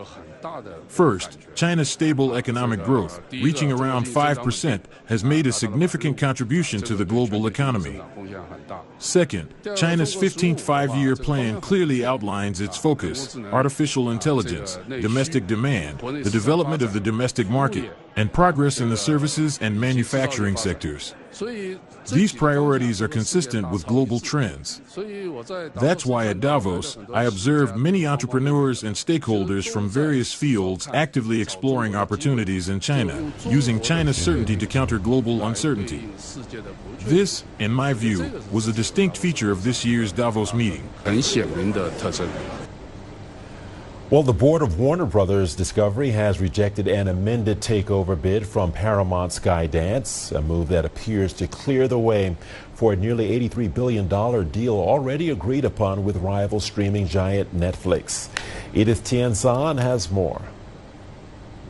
First, China's stable economic growth, reaching around 5%, has made a significant contribution to the global economy. Second, China's 15th five-year plan clearly outlines its focus: artificial intelligence, domestic demand, the development of the domestic market, and progress in the services and manufacturing sectors. These priorities are consistent with global trends. That's why at Davos, I observed many entrepreneurs and stakeholders from various fields actively exploring opportunities in China, using China's certainty to counter global uncertainty. This, in my view, was a distinct feature of this year's Davos meeting. Well, the board of Warner Brothers Discovery has rejected an amended takeover bid from Paramount Skydance, a move that appears to clear the way for a nearly $83 billion deal already agreed upon with rival streaming giant Netflix. Edith Tian-San has more.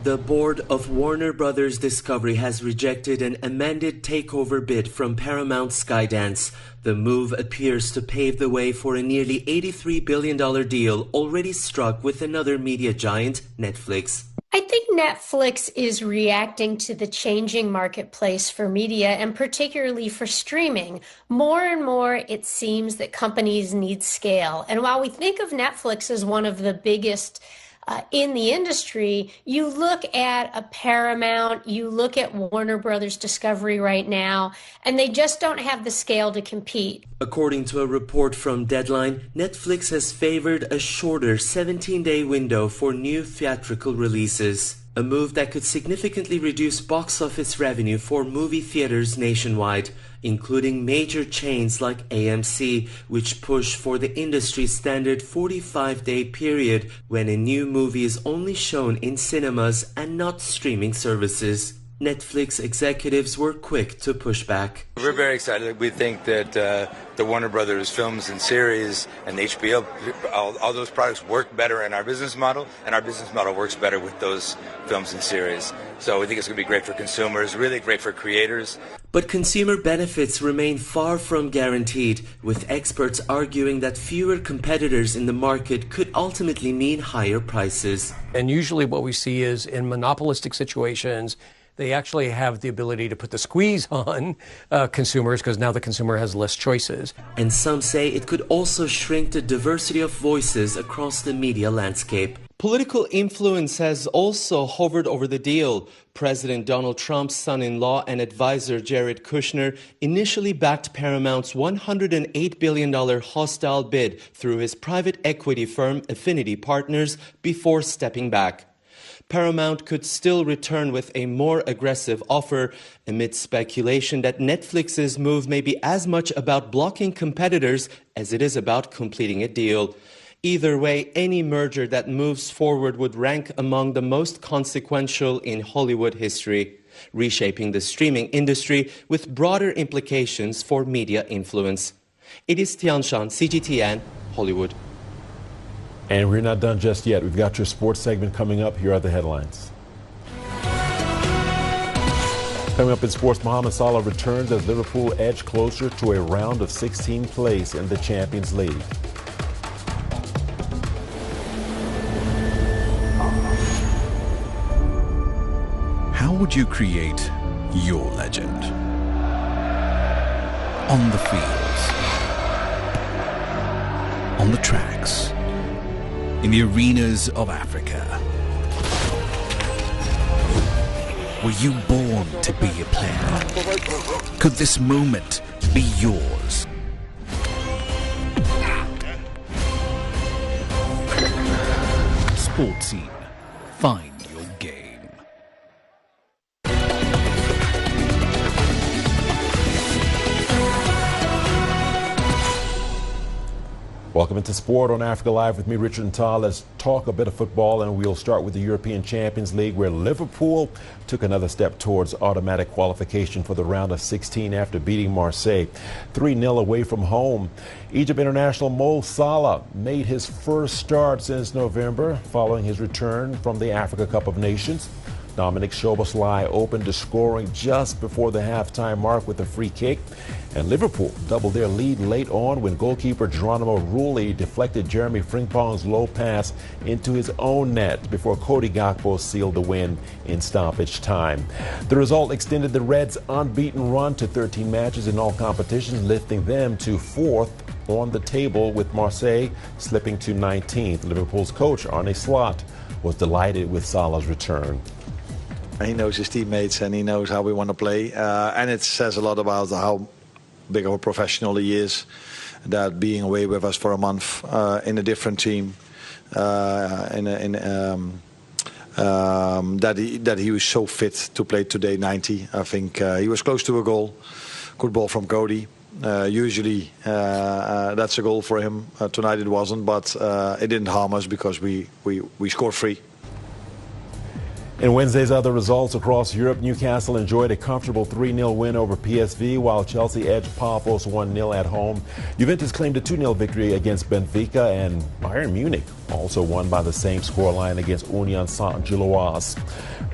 The board of Warner Brothers Discovery has rejected an amended takeover bid from Paramount Skydance. The move appears to pave the way for a nearly $83 billion deal already struck with another media giant, Netflix. I think Netflix is reacting to the changing marketplace for media and particularly for streaming. More and more, it seems that companies need scale. And while we think of Netflix as one of the biggest in the industry, you look at a Paramount, you look at Warner Brothers Discovery right now, and they just don't have the scale to compete. According to a report from Deadline, Netflix has favored a shorter 17-day window for new theatrical releases. a move that could significantly reduce box office revenue for movie theaters nationwide, including major chains like AMC, which push for the industry's standard 45-day period when a new movie is only shown in cinemas and not streaming services. Netflix executives were quick to push back. We're very excited. We think that the Warner Brothers films and series and HBO, all those products work better in our business model, and our business model works better with those films and series. So we think it's going to be great for consumers, really great for creators. But consumer benefits remain far from guaranteed, with experts arguing that fewer competitors in the market could ultimately mean higher prices. And usually what we see is in monopolistic situations, they actually have the ability to put the squeeze on consumers because now the consumer has less choices. And some say it could also shrink the diversity of voices across the media landscape. Political influence has also hovered over the deal. President Donald Trump's son-in-law and advisor Jared Kushner initially backed Paramount's $108 billion hostile bid through his private equity firm Affinity Partners before stepping back. Paramount could still return with a more aggressive offer amid speculation that Netflix's move may be as much about blocking competitors as it is about completing a deal. Either way, any merger that moves forward would rank among the most consequential in Hollywood history, reshaping the streaming industry with broader implications for media influence. It is Tianshan, CGTN, Hollywood. And we're not done just yet. We've got your sports segment coming up. Here are the headlines. Coming up in sports, Mohamed Salah returns as Liverpool edge closer to a round of 16 place in the Champions League. How would you create your legend? On the fields, on the tracks, in the arenas of Africa. Were you born to be a player? Could this moment be yours? Sports Scene. Find your game. Welcome into Sport on Africa Live with me, Richard and Todd. Let's talk a bit of football, and we'll start with the European Champions League, where Liverpool took another step towards automatic qualification for the round of 16 after beating Marseille 3-0 away from home. Egypt international Mo Salah made his first start since November following his return from the Africa Cup of Nations. Dominic Szoboszlai opened the scoring just before the halftime mark with a free kick, and Liverpool doubled their lead late on when goalkeeper Geronimo Rulli deflected Jeremy Frimpong's low pass into his own net before Cody Gakpo sealed the win in stoppage time. The result extended the Reds' unbeaten run to 13 matches in all competitions, lifting them to 4th on the table, with Marseille slipping to 19th. Liverpool's coach Arne Slot was delighted with Salah's return. He knows his teammates and he knows how we want to play. And it says a lot about how big of a professional he is, that being away with us for a month in a different team, that he was so fit to play today, 90. I think he was close to a goal. Good ball from Cody. Usually that's a goal for him. Tonight it wasn't, but it didn't harm us because we scored 3. In Wednesday's other results across Europe, Newcastle enjoyed a comfortable 3-0 win over PSV, while Chelsea edged Pafos 1-0 at home. Juventus claimed a 2-0 victory against Benfica, and Bayern Munich also won by the same scoreline against Union Saint-Gilloise.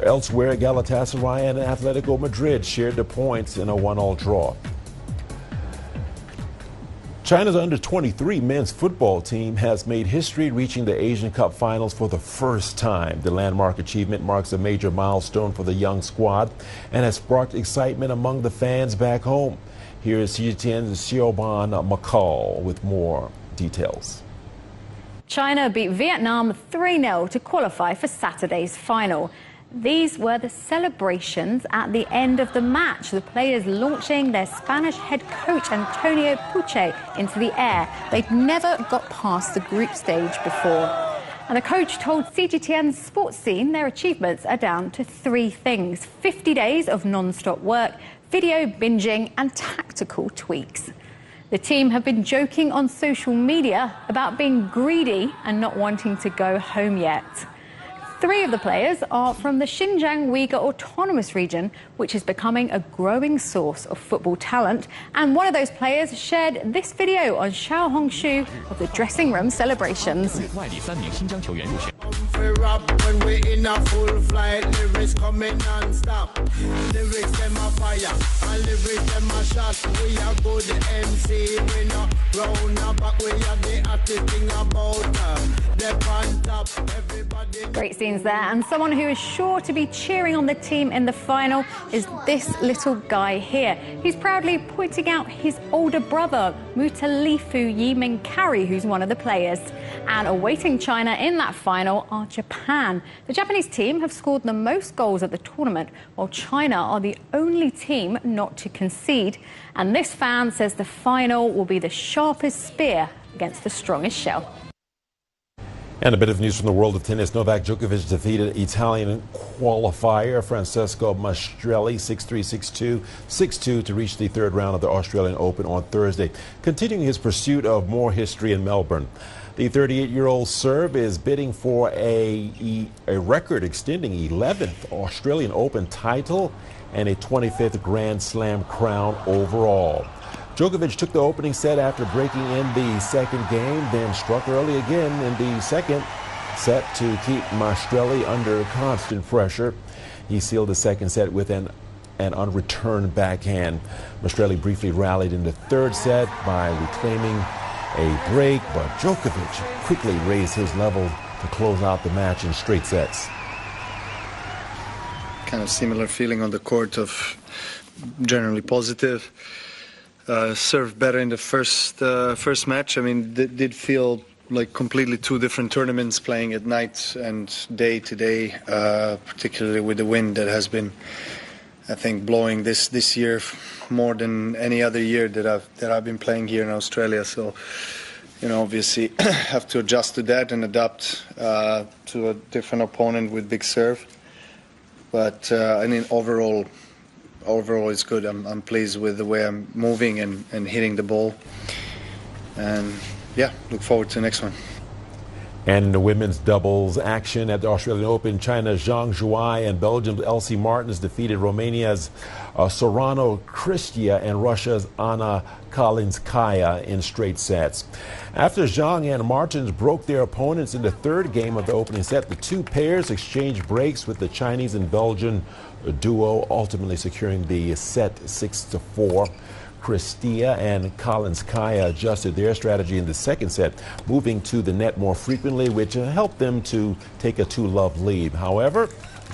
Elsewhere, Galatasaray and Atletico Madrid shared the points in a 1-1 draw. China's under-23 men's football team has made history, reaching the Asian Cup finals for the first time. The landmark achievement marks a major milestone for the young squad and has sparked excitement among the fans back home. Here is CGTN's Xiaoban McCall with more details. China beat Vietnam 3-0 to qualify for Saturday's final. These were the celebrations at the end of the match, the players launching their Spanish head coach Antonio Puche into the air. They'd never got past the group stage before. And the coach told CGTN's sports scene their achievements are down to 3 things: 50 days of non-stop work, video binging and tactical tweaks. The team have been joking on social media about being greedy and not wanting to go home yet. 3 of the players are from the Xinjiang Uyghur Autonomous Region, which is becoming a growing source of football talent. And one of those players shared this video on Xiaohongshu of the dressing room celebrations. Great scenes there, and someone who is sure to be cheering on the team in the final is this little guy here. He's proudly pointing out his older brother, Mutalifu Yiming-Kari, who's one of the players. And awaiting China in that final are Japan. The Japanese team have scored the most goals at the tournament, while China are the only team not to concede. And this fan says the final will be the sharpest spear against the strongest shell. And a bit of news from the world of tennis. Novak Djokovic defeated Italian qualifier Francesco Maestrelli 6-3, 6-2, 6-2 to reach the 3rd round of the Australian Open on Thursday, continuing his pursuit of more history in Melbourne. The 38-year-old Serb is bidding for a record extending 11th Australian Open title and a 25th Grand Slam crown overall. Djokovic took the opening set after breaking in the second game, then struck early again in the second set to keep Maestrelli under constant pressure. He sealed the second set with an unreturned backhand. Maestrelli briefly rallied in the third set by reclaiming a break, but Djokovic quickly raised his level to close out the match in straight sets. Kind of similar feeling on the court of generally positive. Served better in the first match. I mean, did feel like completely 2 different tournaments, playing at night and day to day, particularly with the wind that has been, I think, blowing this year more than any other year that I've been playing here in Australia. So, you know, obviously have to adjust to that and adapt to a different opponent with big serve. But I mean, overall it's good. I'm pleased with the way I'm moving and hitting the ball. And yeah, look forward to the next one. And in the women's doubles action at the Australian Open, China's Zhang Zhuai and Belgium's Elsie Martens defeated Romania's Sorano Cristia and Russia's Anna Kalinskaya in straight sets. After Zhang and Martens broke their opponents in the 3rd game of the opening set, the 2 pairs exchanged breaks with the Chinese and Belgian duo, ultimately securing the set 6-4. Cristia and Kalinskaya adjusted their strategy in the second set, moving to the net more frequently, which helped them to take a 2-love lead. However,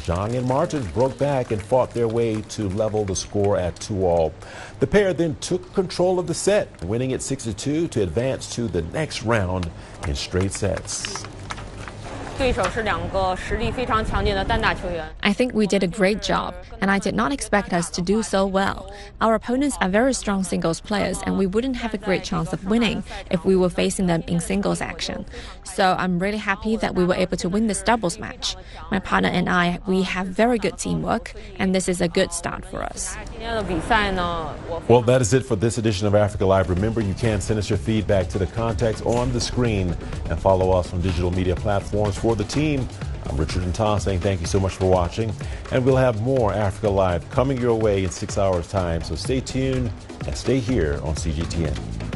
Zhang and Martens broke back and fought their way to level the score at 2-all. The pair then took control of the set, winning it 6-2 to advance to the next round in straight sets. I think we did a great job, and I did not expect us to do so well. Our opponents are very strong singles players, and we wouldn't have a great chance of winning if we were facing them in singles action. So I'm really happy that we were able to win this doubles match. My partner and I, we have very good teamwork, and this is a good start for us. Well, that is it for this edition of Africa Live. Remember, you can send us your feedback to the contacts on the screen and follow us on digital media platforms. For the team, I'm Richard and Tom saying thank you so much for watching, and we'll have more Africa Live coming your way in 6 hours' time. So stay tuned and stay here on CGTN.